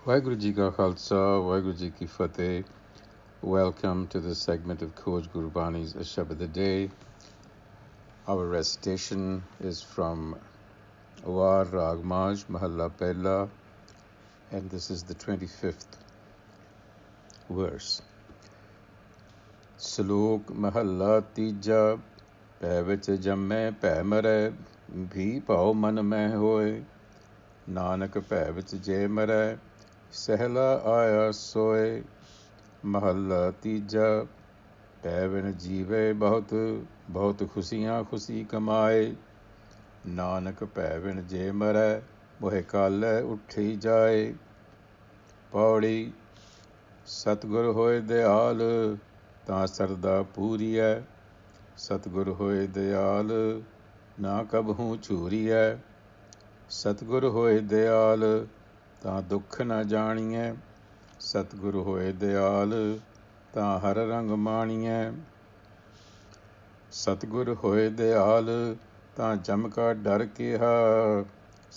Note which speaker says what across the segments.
Speaker 1: Waheguru Ji Ka Khalsa, Waheguru Ji Ki Fateh. Welcome to this segment of Coach Gurbani's a-sabad-a-day. Our recitation is from War Rag Maj Mahalla Pehla, and this is the 25th verse. Salok Mahalla Tija, Bhai Vich Jamai Bhai Marai, Bhi Pao Man Mein Hoye, Nanak Bhai Vich Jamai Marai, Sehla Aya Soye, Mahalla Tija, पैवन जीवे बहुत बहुत खुशियाँ खुशी कमाए नानक पैवन जे मरै मोहे कालै उठी जाए पौड़ी सतगुर होए दयाल तां सरदा पूरी है सतगुर होए दयाल ना कबहूँ चूरी है सतगुर होए दयाल तां दुख न जानिए सतगुर होए दयाल तां हर रंग माणिए सतगुर होए दयाल तां जमका डर केहा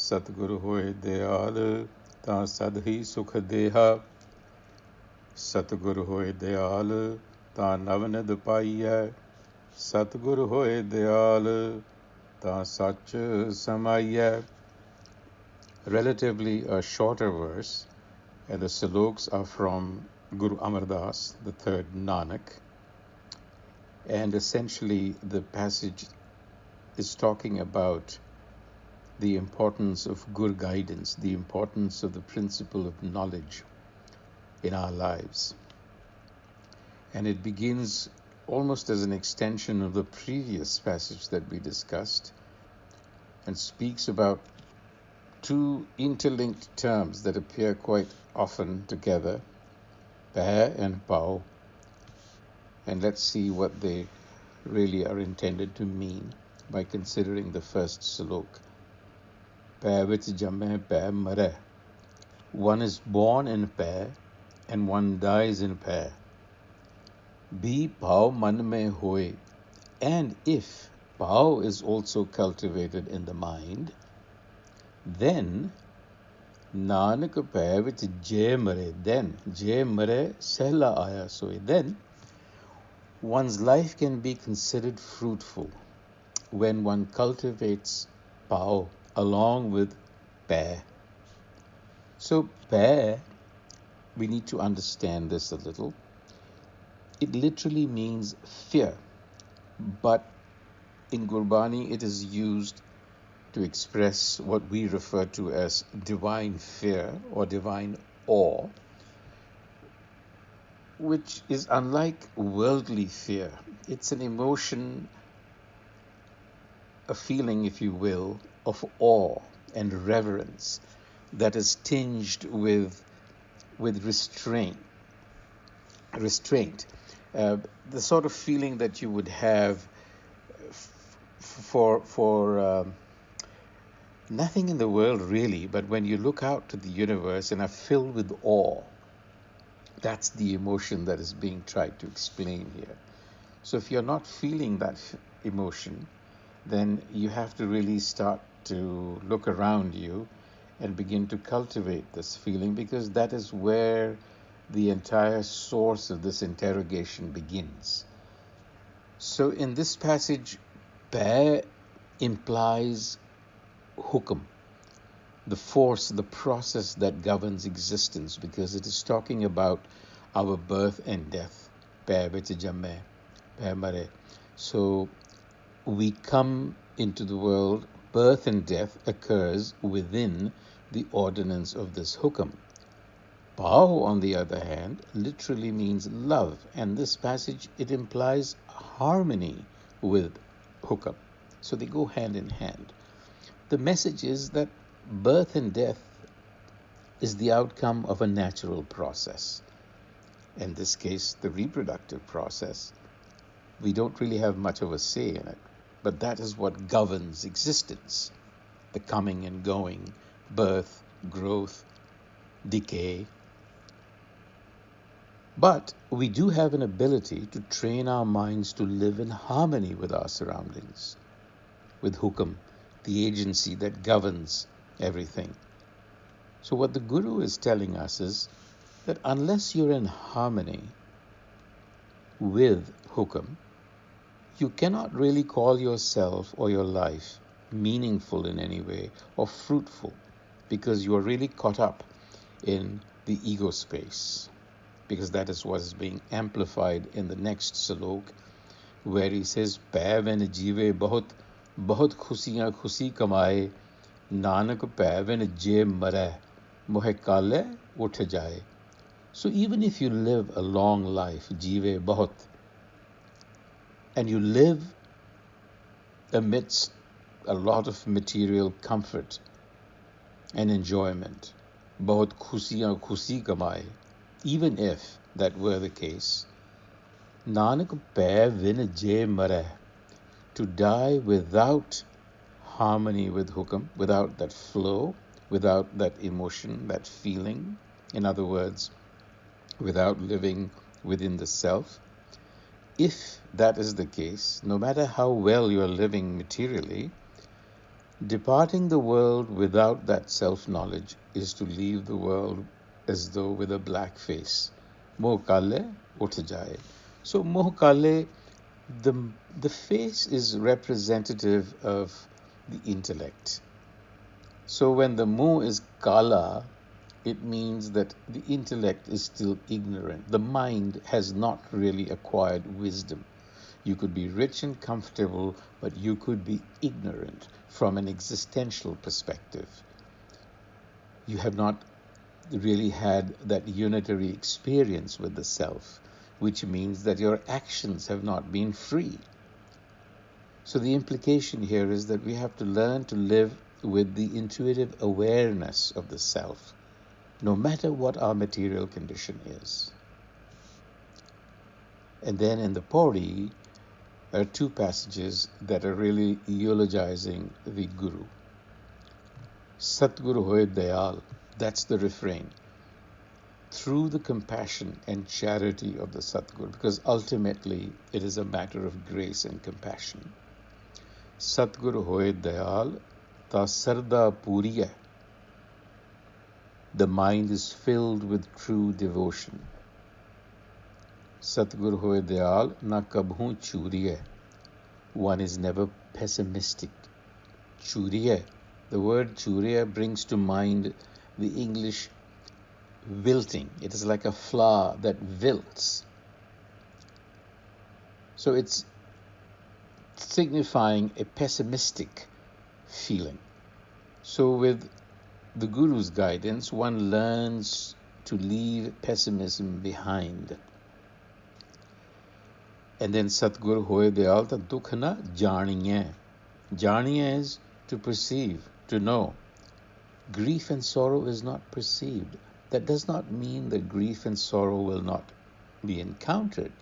Speaker 1: सतगुर होए दयाल तां सद ही सुख देहा सतगुर होए दयाल तां नवनिध पाईऐ सतगुर होए दयाल तां सच समाईऐ. Relatively a shorter verse, and the sloks are from Guru Amar Das, the third Nanak, and essentially the passage is talking about the importance of Gur guidance, the importance of the principle of knowledge in our lives. And it begins almost as an extension of the previous passage that we discussed and speaks about two interlinked terms that appear quite often together, Bhai and Pao. And let's see what they really are intended to mean by considering the first slok. Bhai Vich Jamai Bhai Marai. One is born in Bhai and one dies in Bhai. Bhi Pao Man Mein Hoye. And if Pao is also cultivated in the mind, then Nanak Bhai Vich Jamai Marai. Then Jamai Marai Sehla Aya Soye. Then one's life can be considered fruitful when one cultivates Pao along with Bhai. So Bhai, we need to understand this a little. It literally means fear, but in Gurbani it is used to express what we refer to as divine fear or divine awe, which is unlike worldly fear. It's an emotion, a feeling, if you will, of awe and reverence that is tinged with restraint. The sort of feeling that you would have for nothing in the world really, but when you look out to the universe and are filled with awe. That's the emotion that is being tried to explain here. So if you're not feeling that emotion, then you have to really start to look around you and begin to cultivate this feeling, because that is where the entire source of this interrogation begins. So in this passage, Bhai implies hukam, the force, the process that governs existence, because it is talking about our birth and death. Bhai Vich Jamai Bhai Marai. So we come into the world, birth and death occurs within the ordinance of this hukam. Pao, on the other hand, literally means love, and this passage, it implies harmony with hukam. So they go hand in hand. The message is that birth and death is the outcome of a natural process. In this case, the reproductive process. We don't really have much of a say in it, but that is what governs existence. The coming and going, birth, growth, decay. But we do have an ability to train our minds to live in harmony with our surroundings, with hukam, the agency that governs everything. So what the Guru is telling us is that unless you're in harmony with Hukam, you cannot really call yourself or your life meaningful in any way or fruitful, because you are really caught up in the ego space, because that is what is being amplified in the next salok, where he says, "Pavan jive bahut khusiyan khusi kamaye, nanak pavan je marai, mohe kale uth jaye." So even if you live a long life, jive bahut, and you live amidst a lot of material comfort and enjoyment, bahut khusiyan khusi kamaye, even if that were the case, nanak pavan je marai, to die without harmony with Hukam, without that flow, without that emotion, that feeling, in other words, without living within the self. If that is the case, no matter how well you are living materially, departing the world without that self-knowledge is to leave the world as though with a black face. Moh kale uth jaye. So moh kale, the face is representative of the intellect. So when the moh is kala, it means that the intellect is still ignorant. The mind has not really acquired wisdom. You could be rich and comfortable, but you could be ignorant from an existential perspective. You have not really had that unitary experience with the self, which means that your actions have not been free. So the implication here is that we have to learn to live with the intuitive awareness of the self, no matter what our material condition is. And then in the Pauri, there are two passages that are really eulogizing the Guru. Satguru hoye dayal, that's the refrain. Through the compassion and charity of the Satguru, because ultimately it is a matter of grace and compassion. Satguru hoye dayal, ta sarda puriya. The mind is filled with true devotion. Satguru hoye dayal, na kabhu churiye. One is never pessimistic. Churiye, the word churiye brings to mind the English wilting. It is like a flower that wilts. So it's signifying a pessimistic feeling. So with the Guru's guidance, one learns to leave pessimism behind. And then Satguru hoye dayal ta dukh na janiye. Janiye is to perceive, to know. Grief and sorrow is not perceived. That does not mean that grief and sorrow will not be encountered,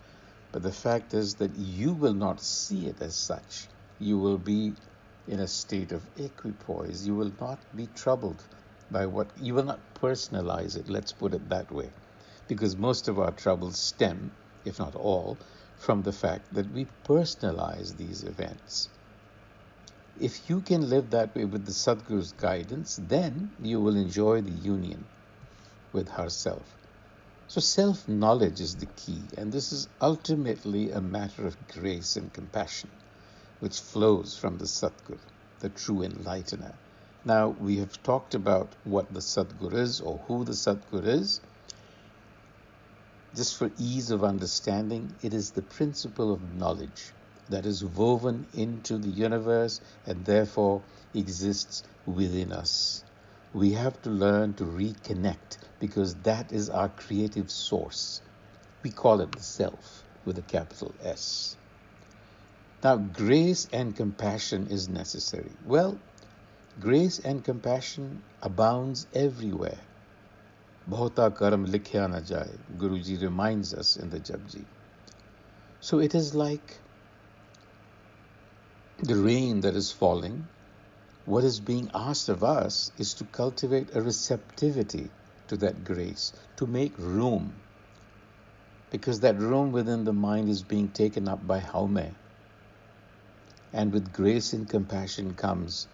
Speaker 1: but the fact is that you will not see it as such. You will be in a state of equipoise. You will not be troubled by you will not personalize it, let's put it that way, because most of our troubles stem, if not all, from the fact that we personalize these events. If you can live that way with the Sadguru's guidance, then you will enjoy the union with herself. So self-knowledge is the key, and this is ultimately a matter of grace and compassion, which flows from the Sadguru, the true enlightener. Now, we have talked about what the Sadguru is, or who the Sadguru is. Just for ease of understanding, it is the principle of knowledge that is woven into the universe and therefore exists within us. We have to learn to reconnect, because that is our creative source. We call it the self with a capital S. Now, grace and compassion is necessary. Well, grace and compassion abounds everywhere. Bahota karam likhya na jaye, Guruji reminds us in the Japji. So it is like the rain that is falling. What is being asked of us is to cultivate a receptivity to that grace, to make room, because that room within the mind is being taken up by haume. And with grace and compassion comes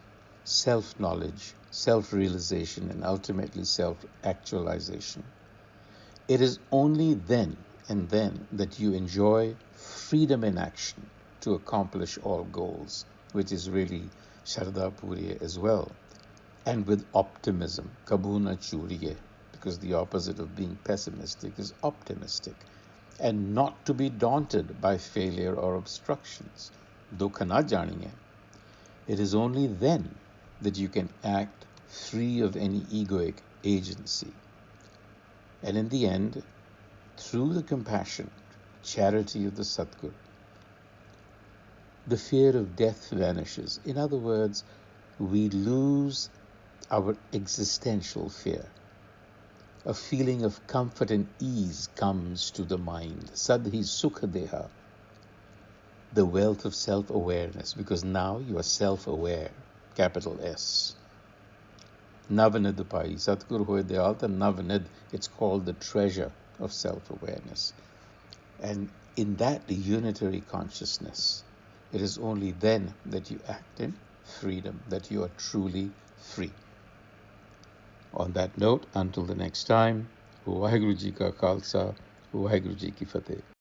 Speaker 1: self-knowledge, self-realization, and ultimately self-actualization. It is only then and then that you enjoy freedom in action to accomplish all goals, which is really Sharda Puriye as well. And with optimism, Kabuna Churiye, because the opposite of being pessimistic is optimistic. And not to be daunted by failure or obstructions. Dukha na janiye. It is only then that you can act free of any egoic agency. And in the end, through the compassion, charity of the Satguru, the fear of death vanishes. In other words, we lose our existential fear. A feeling of comfort and ease comes to the mind. Sadhi Sukha Deha, the wealth of self-awareness, because now you are self-aware, capital S. Navanid Pai, Satguru Hoy Deyalta Navanid, it's called the treasure of self-awareness. And in that unitary consciousness, it is only then that you act in freedom, that you are truly free. On that note, until the next time, Vaheguru Ji Ka Khalsa, Vaheguru Ji Ki Fateh.